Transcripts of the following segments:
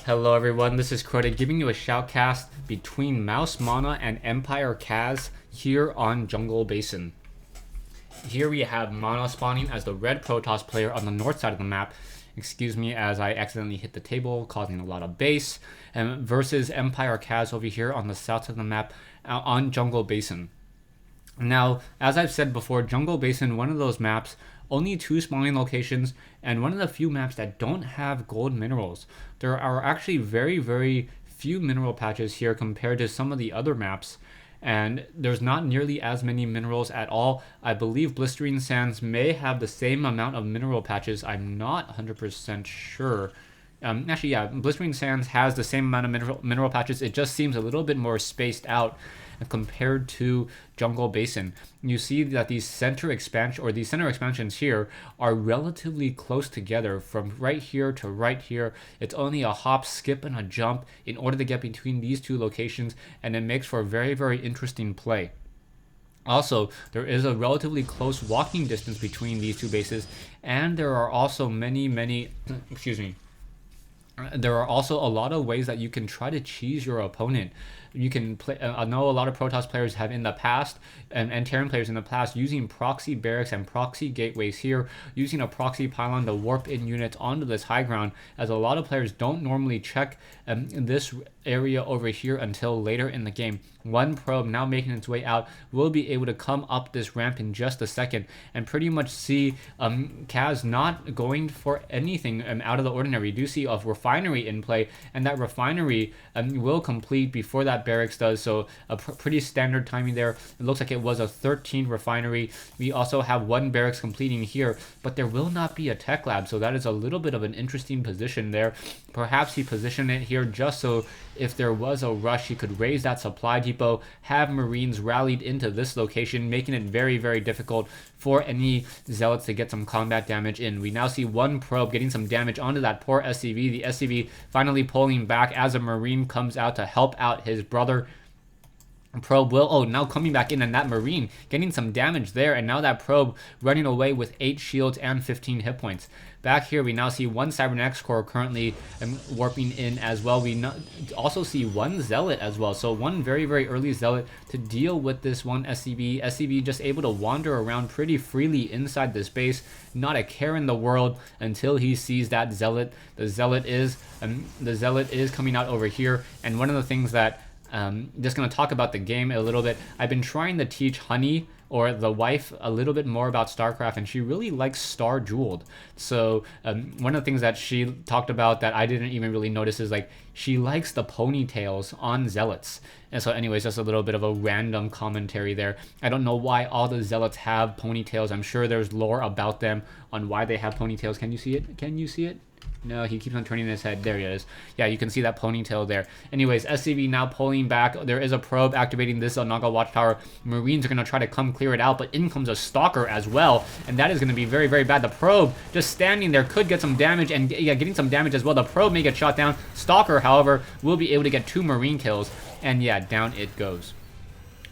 Hello everyone, this is Crota giving you a shoutcast between Mouse Mana and Empire Kaz here on Jungle Basin. Here we have Mana spawning as the red Protoss player on the north side of the map. Excuse me as I accidentally hit the table, causing a lot of base. Versus Empire Kaz over here on the south side of the map on Jungle Basin. Now, as I've said before, Jungle Basin, one of those maps, only 2 spawning locations, and one of the few maps that don't have gold minerals. There are actually very few mineral patches here compared to some of the other maps, and there's not nearly as many minerals at all. I believe Blistering Sands may have the same amount of mineral patches. I'm not 100% sure. Actually, yeah, Blistering Sands has the same amount of mineral patches. It just seems a little bit more spaced out compared to Jungle Basin. You see that these center expansions here are relatively close together from right here to right here. It's only a hop, skip, and a jump in order to get between these 2 locations, and it makes for a very interesting play. Also, there is a relatively close walking distance between these 2 bases, and there are also many excuse me. There are also a lot of ways that you can try to cheese your opponent. You can play. I know a lot of Protoss players have in the past, and Terran players in the past, using proxy barracks and proxy gateways here, using a proxy pylon to warp in units onto this high ground, as a lot of players don't normally check this area over here until later in the game. One probe now making its way out will be able to come up this ramp in just a second and pretty much see Kaz not going for anything out of the ordinary. You do see a refinery in play, and that refinery will complete before that barracks does, so a pretty standard timing there. It looks like it was a 13 refinery. We also have 1 barracks completing here, but there will not be a tech lab, so that is a little bit of an interesting position there. Perhaps he positioned it here just so if there was a rush, he could raise that supply depot, have Marines rallied into this location, making it very difficult for any Zealots to get some combat damage in. We now see 1 probe getting some damage onto that poor SCV. The SCV finally pulling back as a Marine comes out to help out his brother. Probe will, now coming back in, and that Marine getting some damage there, and now that probe running away with 8 shields and 15 hit points. Back here we now see 1 Cybernetics core currently warping in as well. We also see 1 Zealot as well, so 1 very early Zealot to deal with this 1 SCV. SCV just able to wander around pretty freely inside this base, not a care in the world until he sees that Zealot. The Zealot is coming out over here, and one of the things that just going to talk about the game a little bit. I've been trying to teach Honey, or the wife, a little bit more about StarCraft, and she really likes Star Jeweled. So one of the things that she talked about that I didn't even really notice is like she likes the ponytails on Zealots. And so anyways, just a little bit of a random commentary there. I don't know why all the Zealots have ponytails. I'm sure there's lore about them on why they have ponytails. Can you see it? Can you see it? No, he keeps on turning his head. There he is. Yeah, you can see that ponytail there. Anyways, SCV now pulling back. There is a probe activating this Naga Watchtower. Marines are going to try to come clear it out, but in comes a Stalker as well, and that is going to be very bad. The probe just standing there could get some damage, and yeah, getting some damage as well. The probe may get shot down. Stalker, however, will be able to get 2 Marine kills, and yeah, down it goes.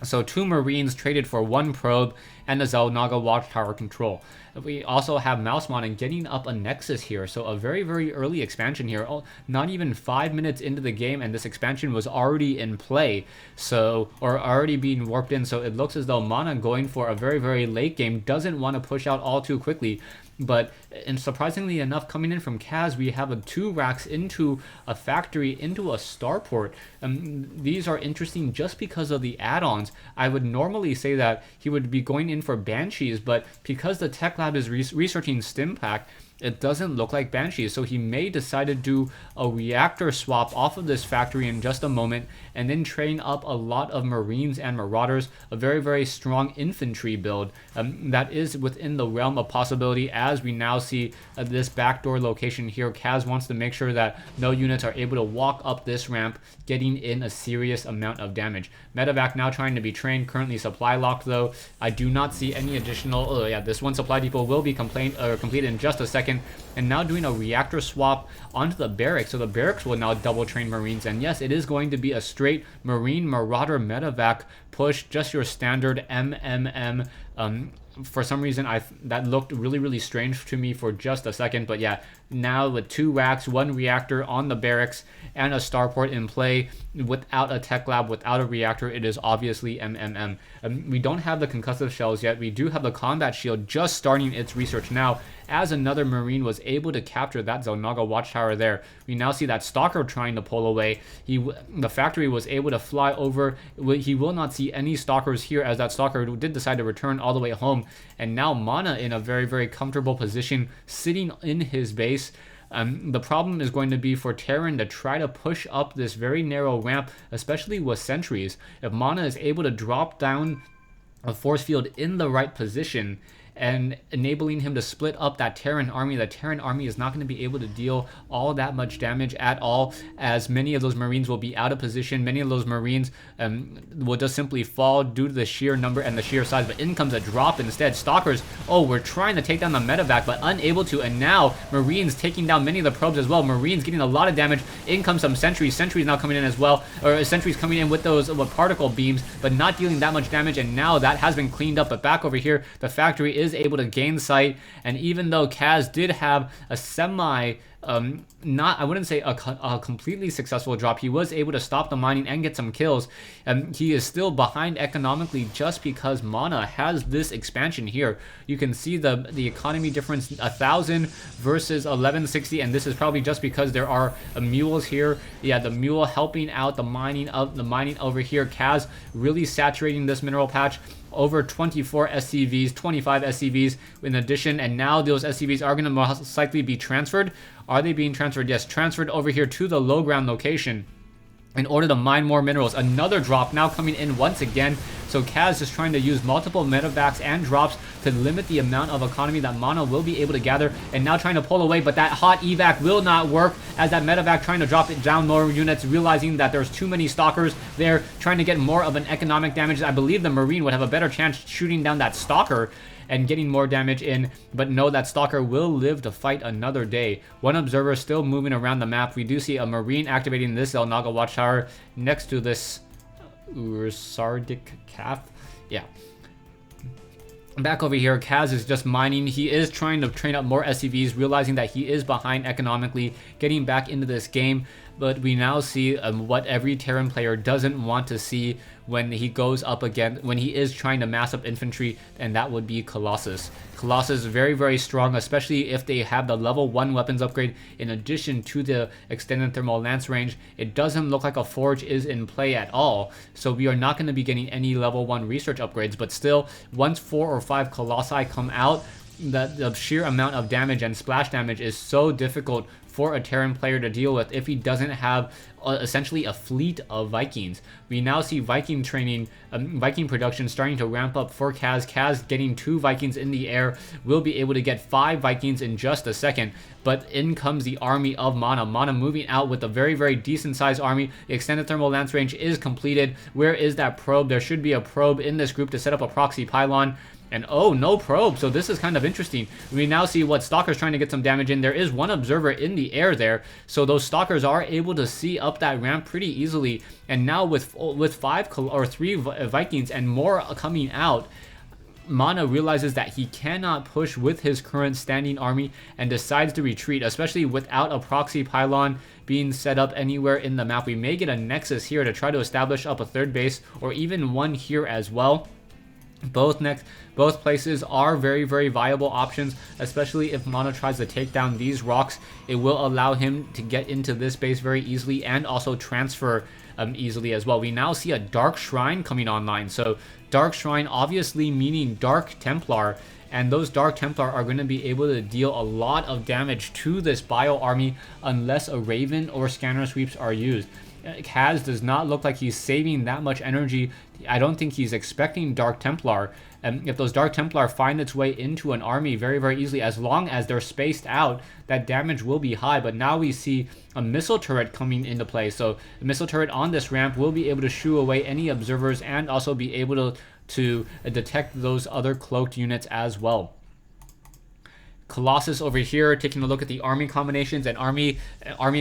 So 2 Marines traded for 1 probe and a Naga Watchtower control. We also have Mouse Mana getting up a Nexus here, so a very early expansion here. Not even 5 minutes into the game, and this expansion was already in play, so, or already being warped in, so it looks as though Mana going for a very late game doesn't want to push out all too quickly. But, and surprisingly enough, coming in from Kaz, we have 2 racks into a factory, into a starport. These are interesting just because of the add-ons. I would normally say that he would be going in for Banshees, but because the Tech Lab is researching Stimpack, it doesn't look like Banshees, so he may decide to do a reactor swap off of this factory in just a moment, and then train up a lot of Marines and Marauders, a very strong infantry build that is within the realm of possibility. As we now see this backdoor location here, Kaz wants to make sure that no units are able to walk up this ramp, getting in a serious amount of damage. Medevac now trying to be trained, currently supply locked though. I do not see any additional, this 1 supply depot will be completed in just a second. And now doing a reactor swap onto the barracks, so the barracks will now double train Marines, and yes, it is going to be a straight Marine Marauder medevac push, just your standard MMM. For some reason, that looked really strange to me for just a second, but yeah, now with 2 racks, 1 reactor on the barracks, and a starport in play without a tech lab, without a reactor. It is obviously MMM. We don't have the concussive shells yet. We do have the combat shield just starting its research now, as another Marine was able to capture that Xel'Naga watchtower there. We now see that Stalker trying to pull away. The factory was able to fly over. He will not see any Stalkers here, as that Stalker did decide to return all the way home. And now Mana in a very, very comfortable position, sitting in his base. The problem is going to be for Terran to try to push up this very narrow ramp, especially with sentries. If Mana is able to drop down a force field in the right position and enabling him to split up that Terran army, the Terran army is not going to be able to deal all that much damage at all, as many of those Marines will be out of position. Many of those Marines will just simply fall due to the sheer number and the sheer size, but in comes a drop instead. Stalkers, oh, we're trying to take down the medevac, but unable to, and now Marines taking down many of the probes as well. Marines getting a lot of damage. In comes some sentries. Sentries now coming in as well, or sentries coming in with those particle beams, but not dealing that much damage, and now that has been cleaned up. But back over here, the factory is able to gain sight, and even though Kaz did have a semi I wouldn't say a completely successful drop, he was able to stop the mining and get some kills. He is still behind economically just because Mana has this expansion here. You can see the economy difference, 1,000 versus 1160, and this is probably just because there are mules here. Yeah, the mule helping out the mining over here. Kaz really saturating this mineral patch. Over 24 SCVs, 25 SCVs in addition, and now those SCVs are going to most likely be transferred. Are they being transferred? Yes, transferred over here to the low ground location in order to mine more minerals. Another drop now coming in once again. So Kaz is trying to use multiple medevacs and drops to limit the amount of economy that Mana will be able to gather, and now trying to pull away, but that hot evac will not work, as that medevac trying to drop it down more units, realizing that there's too many Stalkers there, trying to get more of an economic damage. I believe the Marine would have a better chance shooting down that Stalker and getting more damage in, but no, that Stalker will live to fight another day. One observer still moving around the map. We do see a Marine activating this Xel'Naga watchtower next to this Ursardic calf. Yeah. Back over here, Kaz is just mining. He is trying to train up more SCVs, realizing that he is behind economically, getting back into this game. But we now see what every Terran player doesn't want to see when he goes up again, when he is trying to mass up infantry, and that would be Colossus. Colossus is very, very strong, especially if they have the level 1 weapons upgrade in addition to the extended thermal lance range. It doesn't look like a forge is in play at all, so we are not going to be getting any level 1 research upgrades, but still, once 4 or 5 Colossi come out, the sheer amount of damage and splash damage is so difficult for a Terran player to deal with if he doesn't have essentially a fleet of Vikings. We now see Viking training, Viking production starting to ramp up for Kaz. Kaz getting 2 Vikings in the air, will be able to get 5 Vikings in just a second. But in comes the army of Mana. Mana moving out with a very, very decent sized army. The extended thermal lance range is completed. Where is that probe? There should be a probe in this group to set up a proxy pylon. And oh, no probe, so this is kind of interesting. We now see what Stalker's trying to get some damage in. There is one observer in the air there, so those Stalkers are able to see up that ramp pretty easily. And now with 5 or 3 Vikings and more coming out, Mana realizes that he cannot push with his current standing army and decides to retreat, especially without a proxy pylon being set up anywhere in the map. We may get a nexus here to try to establish up a 3rd base, or even one here as well. Both places are very, very viable options, especially if Mana tries to take down these rocks. It will allow him to get into this base very easily and also transfer easily as well. We now see a Dark Shrine coming online. So Dark Shrine obviously meaning Dark Templar, and those Dark Templar are going to be able to deal a lot of damage to this bio army unless a Raven or scanner sweeps are used. Kaz does not look like he's saving that much energy. I don't think he's expecting Dark Templar. If those Dark Templar find its way into an army very, very easily, as long as they're spaced out, that damage will be high. But now we see a missile turret coming into play. So the missile turret on this ramp will be able to shoo away any observers and also be able to detect those other cloaked units as well. Colossus over here taking a look at the army combinations and army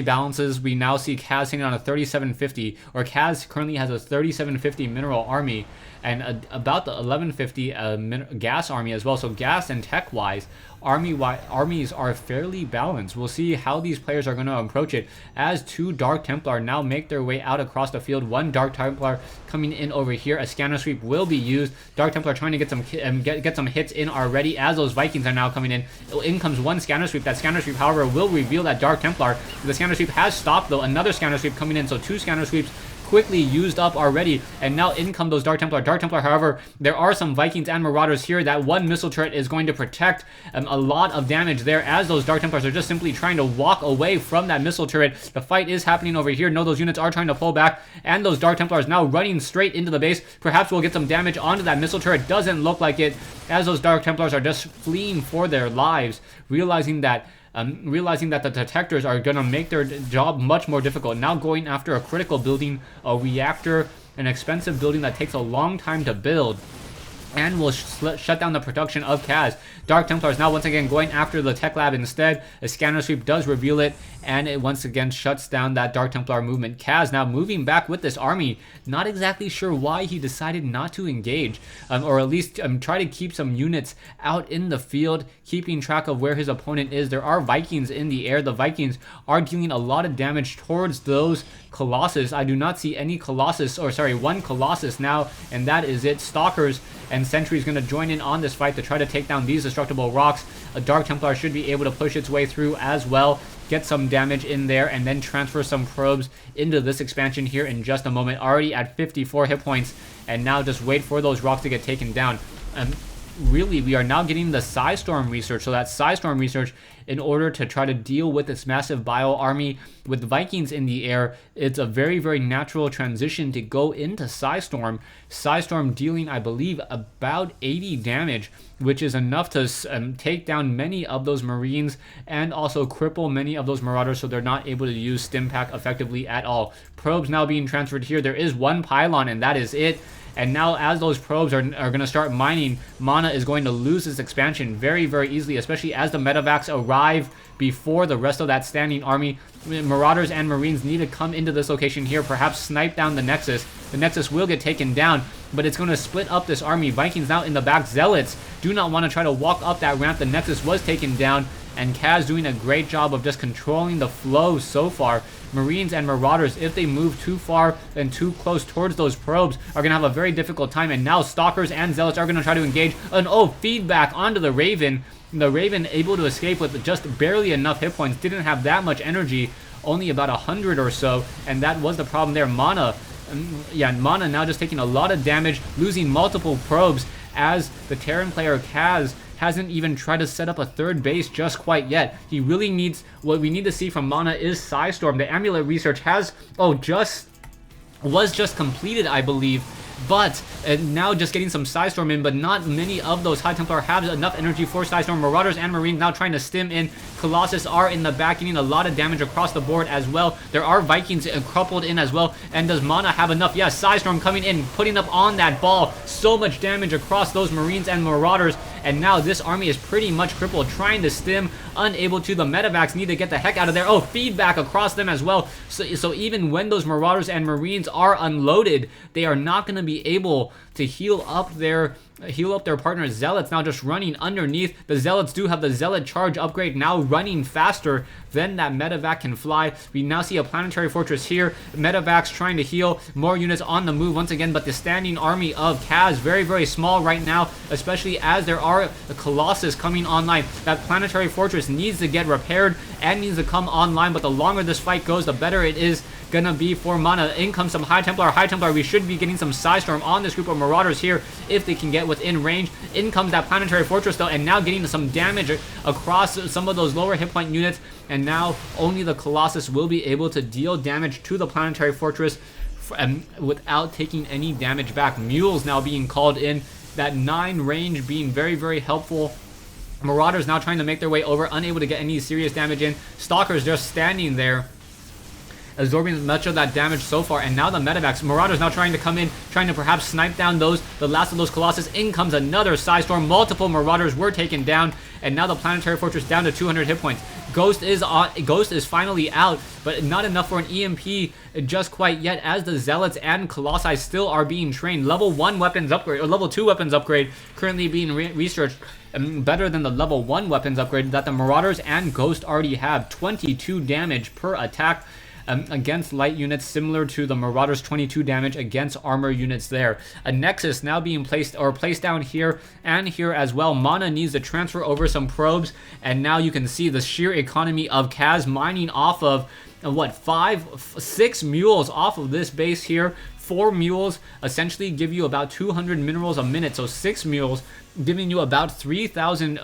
balances. We now see Kaz hitting on a 3750, or Kaz currently has a 3750 mineral army and about the 1150 gas army as well. So gas and tech wise armies are fairly balanced. We'll see how these players are going to approach it as 2 Dark Templar now make their way out across the field. 1 Dark Templar coming in over here. A scanner sweep will be used. Dark Templar trying to get some get some hits in already as those Vikings are now coming in. In comes 1 scanner sweep. That scanner sweep, however, will reveal that Dark Templar. The scanner sweep has stopped though. Another scanner sweep coming in, so 2 scanner sweeps quickly used up already, and now in come those Dark Templar. Dark Templar, however, there are some Vikings and Marauders here. That 1 missile turret is going to protect a lot of damage there, as those Dark Templars are just simply trying to walk away from that missile turret. The fight is happening over here. No, those units are trying to pull back, and those Dark Templars now running straight into the base. Perhaps we'll get some damage onto that missile turret. Doesn't look like it, as those Dark Templars are just fleeing for their lives, realizing that the detectors are going to make their job much more difficult. Now going after a critical building, a reactor, an expensive building that takes a long time to build, and will shut down the production of Kaz. Dark Templars now once again going after the tech lab instead. A scanner sweep does reveal it, and it once again shuts down that Dark Templar movement. Kaz now moving back with this army. Not exactly sure why he decided not to engage, or at least try to keep some units out in the field, keeping track of where his opponent is. There are Vikings in the air. The Vikings are dealing a lot of damage towards those Colossus. I do not see any Colossus, or sorry, 1 Colossus now, and that is it. Stalkers and Sentry's going to join in on this fight to try to take down these destructible rocks. A Dark Templar should be able to push its way through as well, get some damage in there, and then transfer some probes into this expansion here in just a moment. Already at 54 hit points, and now just wait for those rocks to get taken down. Really, we are now getting the Psystorm research. So that Psystorm research, in order to try to deal with this massive bio army with Vikings in the air, it's a very, very natural transition to go into Psystorm. Psystorm dealing, I believe, about 80 damage, which is enough to take down many of those Marines and also cripple many of those Marauders, so they're not able to use Stimpack effectively at all. Probes now being transferred here. There is 1 pylon, and that is it. And now as those probes are going to start mining, Mana is going to lose this expansion very, very easily, especially as the medevacs arrive before the rest of that standing army. Marauders and Marines need to come into this location here, perhaps snipe down the Nexus. The Nexus will get taken down, but it's going to split up this army. Vikings now in the back. Zealots do not want to try to walk up that ramp. The Nexus was taken down, and Kaz doing a great job of just controlling the flow so far. Marines and Marauders, if they move too far and too close towards those probes, are going to have a very difficult time. And now Stalkers and Zealots are going to try to engage. And feedback onto the Raven. The Raven able to escape with just barely enough hit points. Didn't have that much energy, only about 100 or so. And that was the problem there. Mana now just taking a lot of damage, losing multiple probes, as the Terran player Kaz hasn't even tried to set up a 3rd base just quite yet. He really needs, what we need to see from Mana is Psystorm. The amulet research was just completed, I believe, but now just getting some Psystorm in, but not many of those High Templar have enough energy for Psystorm. Marauders and Marines now trying to stim in. Colossus are in the back, getting a lot of damage across the board as well. There are Vikings coupled in as well, and does Mana have enough? Yes, Psystorm coming in, putting up on that ball. So much damage across those Marines and Marauders, and now this army is pretty much crippled, trying to stim, unable to. The medevacs need to get the heck out of there. Feedback across them as well. So even when those Marauders and Marines are unloaded, they are not going to be able to heal up their partner. Zealots now just running underneath. The Zealots do have the Zealot charge upgrade, now running faster than that medevac can fly. We now see a planetary fortress here. Medevacs trying to heal, more units on the move once again, but the standing army of Kaz very, very small right now, especially as there are a Colossus coming online. That planetary fortress needs to get repaired and needs to come online, but the longer this fight goes, the better it is gonna be for Mana. In comes some High Templar. We should be getting some Psystorm on this group of Marauders here if they can get within range. In comes that planetary fortress though, and now getting some damage across some of those lower hit point units, and now only the Colossus will be able to deal damage to the planetary fortress without taking any damage back. Mules now being called in, that 9 range being very, very helpful. Marauders now trying to make their way over, unable to get any serious damage in. Stalkers just standing there, absorbing much of that damage so far. And now the medevacs. Marauders now trying to come in, trying to perhaps snipe down the last of those Colossus. In comes another Psystorm. Multiple Marauders were taken down, and now the planetary fortress down to 200 hit points. Ghost is finally out, but not enough for an EMP just quite yet, as the Zealots and Colossi still are being trained. Level 1 weapons upgrade, or level 2 weapons upgrade currently being researched. better than the level 1 weapons upgrade that the Marauders and Ghost already have. 22 damage per attack against light units, similar to the Marauders' 22 damage against armor units there. A Nexus now being placed down here and here as well. Mana needs to transfer over some probes, and now you can see the sheer economy of Kaz mining off of what, 6 mules off of this base here. 4 mules essentially give you about 200 minerals a minute, so 6 mules giving you about 3,000.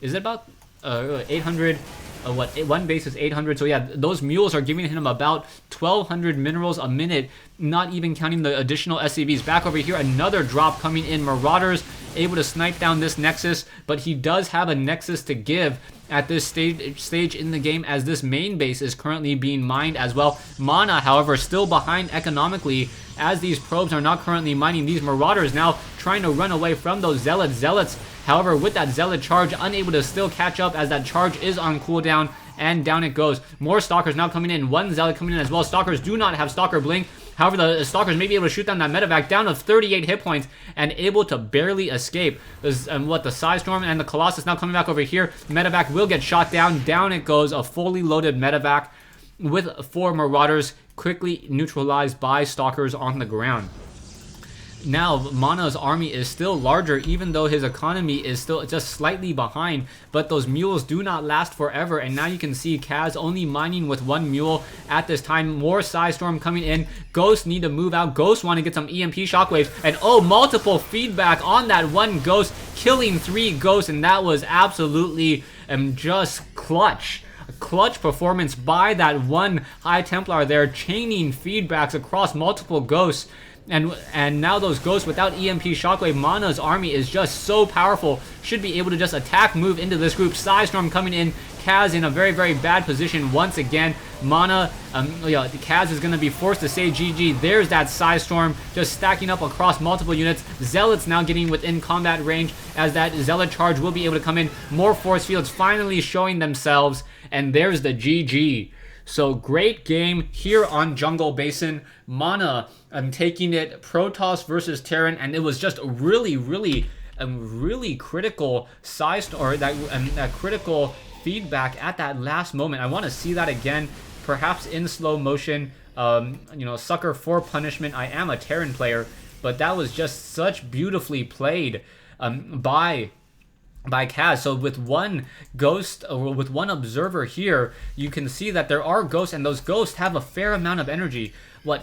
Is it about 800? One base is 800, so yeah, those mules are giving him about 1,200 minerals a minute, not even counting the additional SCVs. Back over here, another drop coming in. Marauders able to snipe down this Nexus, but he does have a Nexus to give at this stage in the game, as this main base is currently being mined as well. Mana, however, still behind economically, as these probes are not currently mining. These Marauders now trying to run away from those Zealots. Zealots, however, with that Zealot charge, unable to still catch up, as that charge is on cooldown, and down it goes. More Stalkers now coming in. 1 Zealot coming in as well. Stalkers do not have Stalker Blink. However, the Stalkers may be able to shoot down that medevac, down to 38 hit points and able to barely escape. There's the Psystorm and the Colossus now coming back over here. Medevac will get shot down. Down it goes. A fully loaded medevac with 4 Marauders, quickly neutralized by Stalkers on the ground. Now, Mana's army is still larger, even though his economy is still just slightly behind, but those mules do not last forever, and now you can see Kaz only mining with 1 mule at this time. More Psystorm coming in. Ghosts need to move out. Ghosts want to get some EMP shockwaves, and oh, multiple feedback on that 1 Ghost, killing 3 Ghosts, and that was absolutely just clutch. Clutch performance by that 1 High Templar there, chaining feedbacks across multiple Ghosts. And now those Ghosts without EMP Shockwave, Mana's army is just so powerful. Should be able to just attack, move into this group. Psystorm coming in. Kaz in a very, very bad position once again. Mana, Kaz is going to be forced to say GG. There's that Psystorm just stacking up across multiple units. Zealots now getting within combat range, as that Zealot charge will be able to come in. More force fields finally showing themselves, and there's the GG. So great game here on Jungle Basin. Mana taking it, Protoss versus Terran, and it was just really critical that critical feedback at that last moment. I want to see that again, perhaps in slow motion. Sucker for punishment. I am a Terran player, but that was just such beautifully played by Kaz. So with 1 Ghost, or with 1 Observer here, you can see that there are Ghosts, and those Ghosts have a fair amount of energy.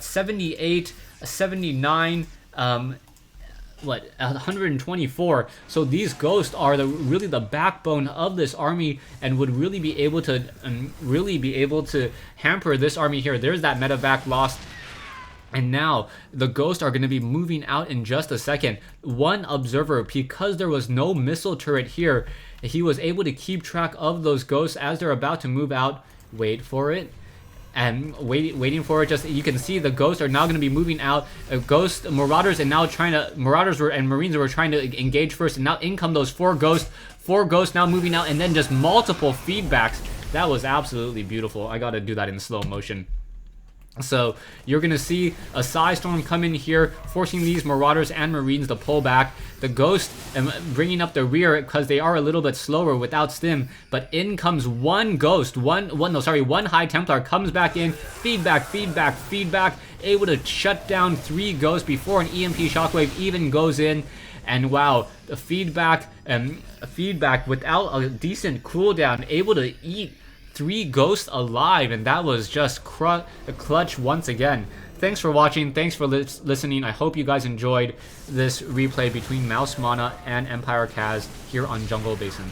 78, 79, 124. So these Ghosts are really the backbone of this army, and would really be able to hamper this army here. There's that medevac lost. And now the Ghosts are going to be moving out in just a second. 1 Observer, because there was no missile turret here, he was able to keep track of those Ghosts as they're about to move out. Wait for it. And waiting for it. Just, you can see the Ghosts are now going to be moving out. Marauders and Marines were trying to engage first, and now in come those 4 Ghosts. 4 Ghosts now moving out, and then just multiple feedbacks. That was absolutely beautiful. I got to do that in slow motion. So you're going to see a Psystorm come in here, forcing these Marauders and Marines to pull back. The Ghost bringing up the rear because they are a little bit slower without stim. But in comes 1 Ghost, one High Templar comes back in. Feedback, able to shut down 3 Ghosts before an EMP Shockwave even goes in. And wow, the feedback without a decent cooldown, able to eat 3 Ghosts alive, and that was just clutch once again. Thanks for watching. Thanks for listening. I hope you guys enjoyed this replay between Mouse Mana and Empire Kaz here on Jungle Basin.